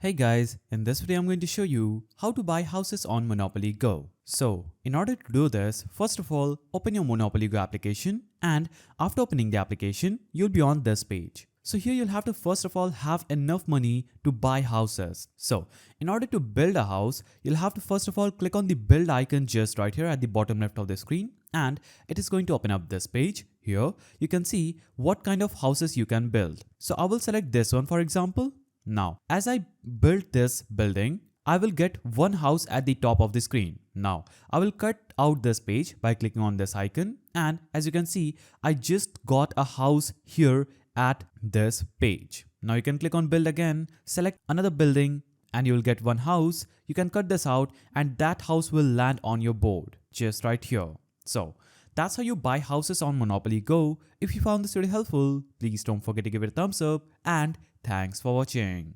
Hey guys, in this video I'm going to show you how to buy houses on Monopoly Go. So, in order to do this, first of all, open your Monopoly Go application, and after opening the application, you'll be on this page. So here you'll have to first of all have enough money to buy houses. So, in order to build a house, you'll have to first of all click on the build icon just right here at the bottom left of the screen, and it is going to open up this page. Here, you can see what kind of houses you can build. So I will select this one for example. Now, as I build this building, I will get one house at the top of the screen. Now, I will cut out this page by clicking on this icon, and as you can see, I just got a house here at this page. Now you can click on build again, select another building, and you will get one house. You can cut this out and that house will land on your board just right here. So that's how you buy houses on Monopoly Go. If you found this video helpful, please don't forget to give it a thumbs up, and thanks for watching.